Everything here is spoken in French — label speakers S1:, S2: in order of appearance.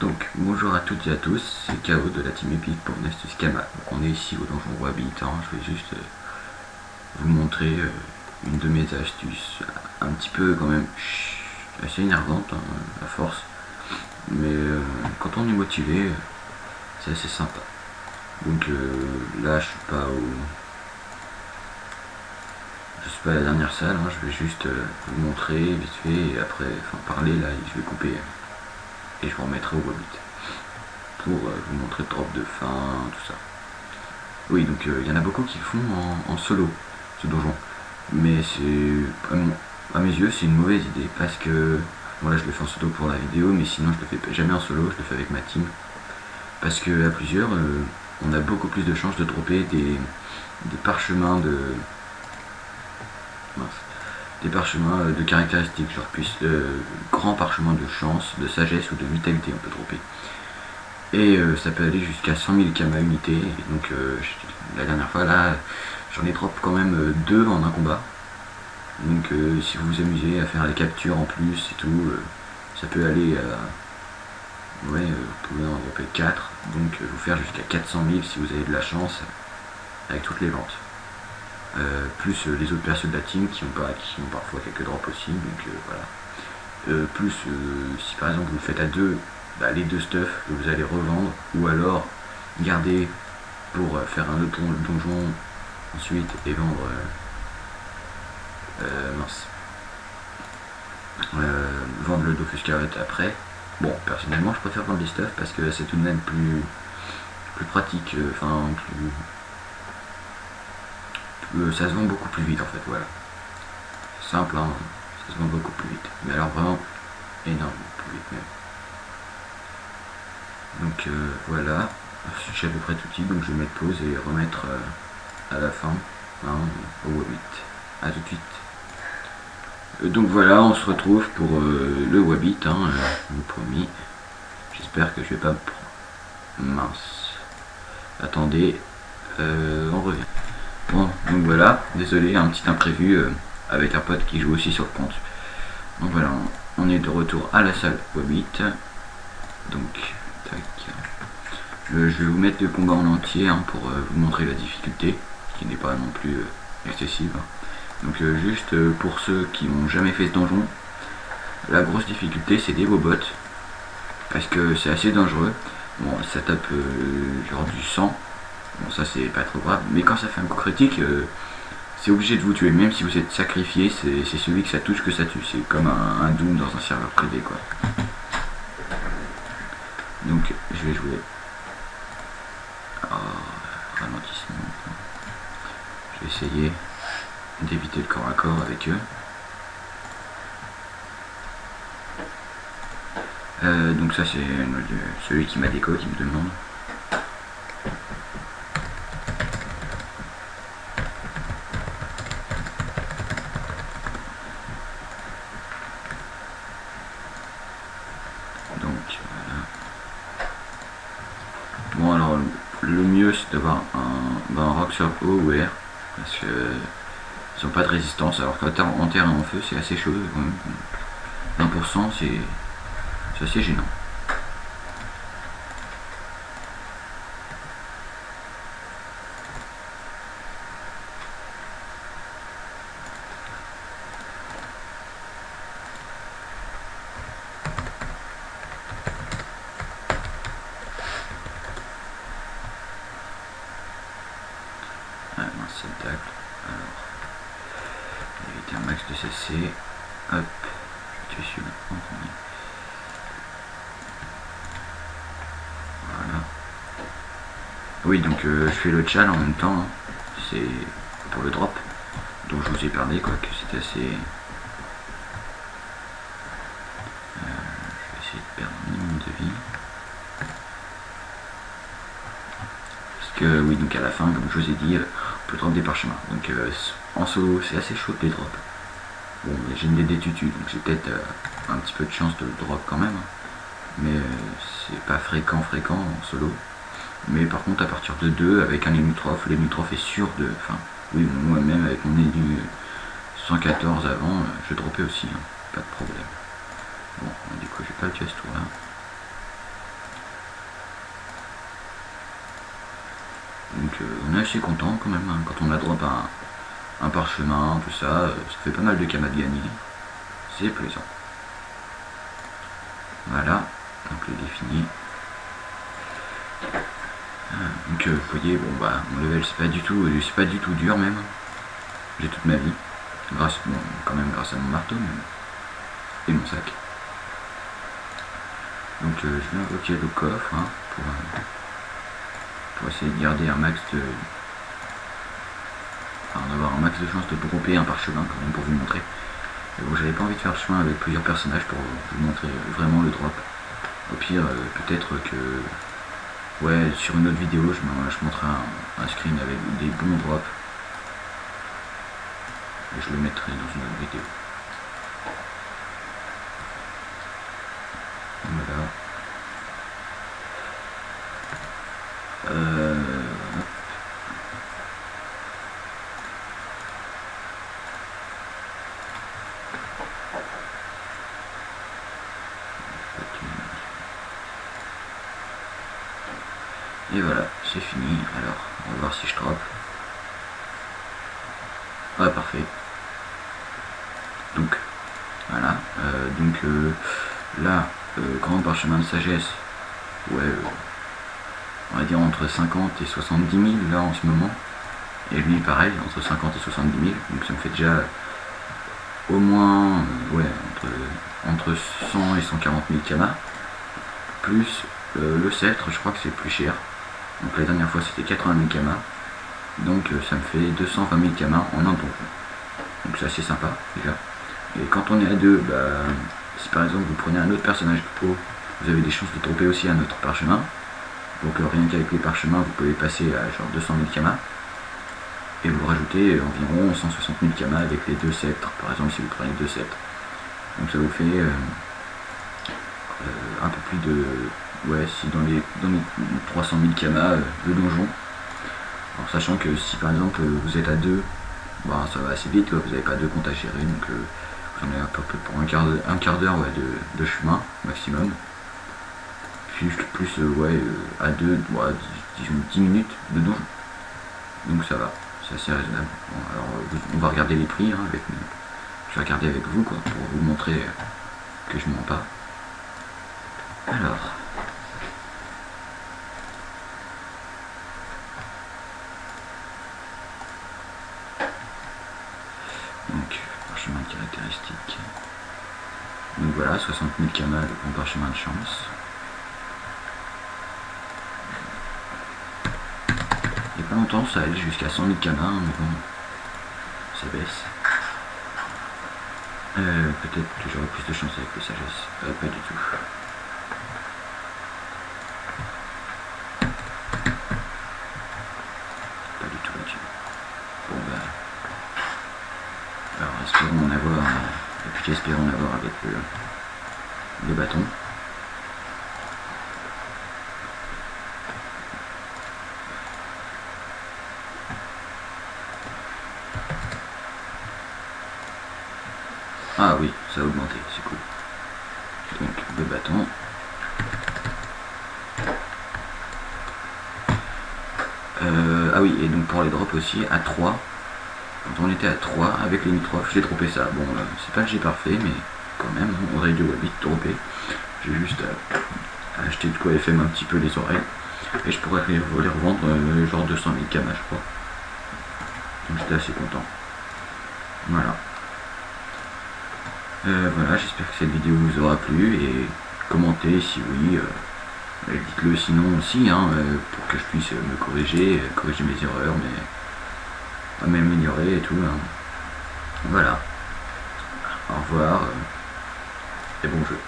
S1: Donc bonjour à toutes et à tous, c'est KO de la team Epic pour une astuce Kama. Donc on est ici au donjon Wabbit, je vais juste vous montrer une de mes astuces, un petit peu quand même assez énervante à force, mais quand on est motivé, c'est assez sympa. Donc là je suis pas à la dernière salle, je vais juste vous montrer vite fait et après parler là et je vais couper et je vous remettrai au Wabbit pour vous montrer le drop de fin, tout ça. Oui, donc il y en a beaucoup qui le font en solo, ce donjon. Mais c'est, à mes yeux, c'est une mauvaise idée parce que, bon là je le fais en solo pour la vidéo, mais sinon je le fais jamais en solo, je le fais avec ma team. Parce que à plusieurs, on a beaucoup plus de chances de dropper des parchemins des parchemins de caractéristiques, genre plus grands parchemins de chance, de sagesse ou de vitalité on peut dropper. Et ça peut aller jusqu'à 100 000 kama unités. Et donc la dernière fois là, j'en ai drop quand même 2 en un combat. Donc si vous vous amusez à faire les captures en plus et tout, ça peut aller à... Ouais, vous pouvez en dropper 4. Donc vous faire jusqu'à 400 000 si vous avez de la chance avec toutes les ventes. Plus les autres persos de la team qui ont parfois quelques drops aussi. Donc voilà. Plus si par exemple vous le faites à 2, les 2 stuff que vous allez revendre ou alors garder pour faire un autre donjon ensuite et vendre vendre le Dofus Carrot après. Bon, personnellement je préfère vendre les stuff parce que c'est tout de même plus pratique, ça se vend beaucoup plus vite en fait, voilà. C'est simple, ça se vend beaucoup plus vite. Mais alors vraiment énormément plus vite même. Donc voilà, je suis à peu près tout petit, donc je vais mettre pause et remettre à la fin au Wabbit. A tout de suite. Donc voilà, on se retrouve pour le Wabbit, promis. J'espère que je vais pas me prendre. Mince. Attendez, on revient. Bon, donc voilà, désolé, un petit imprévu avec un pote qui joue aussi sur le compte. Donc voilà, on est de retour à la salle Wabbit. Donc, tac. Je vais vous mettre le combat en entier pour vous montrer la difficulté, qui n'est pas non plus excessive. Donc juste pour ceux qui n'ont jamais fait ce donjon, la grosse difficulté c'est des robots, parce que c'est assez dangereux. Bon, ça tape genre du sang, bon ça c'est pas trop grave, mais quand ça fait un coup critique, c'est obligé de vous tuer, même si vous êtes sacrifié, c'est celui que ça touche que ça tue, c'est comme un Doom dans un serveur privé quoi. Donc je vais jouer. Ralentissement. Je vais essayer d'éviter le corps à corps avec eux. Donc ça c'est celui qui m'a déco qui me demande. Donc voilà. Bon alors le mieux c'est d'avoir un rock sur eau ou air, parce que ils n'ont pas de résistance, alors qu'en terre et en feu c'est assez chaud quand même. 20% c'est assez gênant. C'est le tacle. Alors, éviter un max de CC. Hop, je suis celui-là en premier. Voilà. Oui, donc je fais le chal en même temps. C'est pour le drop. Donc je vous ai parlé quoi, que c'était assez. Je vais essayer de perdre un minimum de vie. Parce que oui, donc à la fin, comme je vous ai dit, on peut drop des parchemins. Donc en solo, c'est assez chaud de les drop. Bon, j'ai une DD tutu, donc j'ai peut-être un petit peu de chance de le drop quand même. Mais c'est pas fréquent en solo. Mais par contre, à partir de 2, avec un Enutrof, l'Enutrof est sûr de. Enfin, oui, moi-même avec mon Enu 114 avant, je dropais aussi, pas de problème. Bon, du coup, j'ai pas le tuer ce tour là. on est assez content quand même, hein, quand on a drop un parchemin, tout ça, ça fait pas mal de kamas de gagner, c'est plaisant. Voilà, donc il est fini. Donc vous voyez, bon bah mon level c'est pas du tout dur même. J'ai toute ma vie. Quand même grâce à mon marteau et mon sac. Donc je vais invoquer le coffre hein, pour essayer de garder un max de. Enfin d'avoir un max de chance de dropper un parchemin quand même pour vous montrer. Mais bon, j'avais pas envie de faire le chemin avec plusieurs personnages pour vous montrer vraiment le drop. Au pire, peut-être que. Ouais, sur une autre vidéo, je montrerai un screen avec des bons drops. Et je le mettrai dans une autre vidéo. Voilà. Et voilà, c'est fini. Alors, on va voir si je drop. Ouais, parfait. Donc, voilà. Là, grand parchemin de sagesse. Ouais, on va dire entre 50 et 70 000 là en ce moment. Et lui, pareil, entre 50 et 70 000. Donc ça me fait déjà au moins, ouais, entre 100 et 140 000 kamas. Plus le sceptre, je crois que c'est plus cher. Donc la dernière fois c'était 80 000 kamas. Donc ça me fait 220 000 kamas en un donjon. Donc c'est assez sympa déjà. Et quand on est à deux, bah, si par exemple vous prenez un autre personnage pro, vous avez des chances de dropper aussi un autre parchemin. Donc rien qu'avec les parchemins, vous pouvez passer à genre 200 000 kamas. Et vous rajoutez environ 160 000 kamas avec les deux sceptres, par exemple si vous prenez deux sceptres. Donc ça vous fait un peu plus de... Ouais, si dans les 300 000 kamas le donjon. Alors sachant que si par exemple vous êtes à deux, bah, ça va assez vite, quoi. Vous n'avez pas deux comptes à gérer, donc vous en avez à peu près pour un quart d'heure ouais, de chemin maximum. Puis plus ouais, à deux, ouais, disons 10 minutes de donjon. Donc ça va, c'est assez raisonnable. Bon, alors on va regarder les prix hein, avec nous. Je vais regarder avec vous quoi, pour vous montrer que je mens pas. Alors. Donc, parchemin de caractéristiques. Donc voilà, 60 000 kamas, le bon parchemin de chance. Il n'y a pas longtemps, ça allait jusqu'à 100 000 kamas, mais bon, ça baisse. Peut-être que j'aurai plus de chance avec les sagesses. Pas du tout. Pas du tout là-dessus. Bon bah. Alors espérons en avoir. Et puis j'espère en avoir avec le bâton. Ah oui, ça a augmenté, c'est cool. Donc le bâton. Ah oui, et donc pour les drops aussi, à 3. Quand on était à 3, avec les mitrophes, j'ai droppé ça. Bon, c'est pas le G parfait, mais quand même, on aurait dû vite dropper. J'ai juste acheté de quoi FM un petit peu les oreilles. Et je pourrais les revendre genre 200 000 kamas, je crois. Donc j'étais assez content. Voilà. Voilà, j'espère que cette vidéo vous aura plu et commentez si oui, dites-le sinon aussi, hein, pour que je puisse me corriger mes erreurs, mais m'améliorer et tout. Hein. Voilà. Au revoir et bon jeu.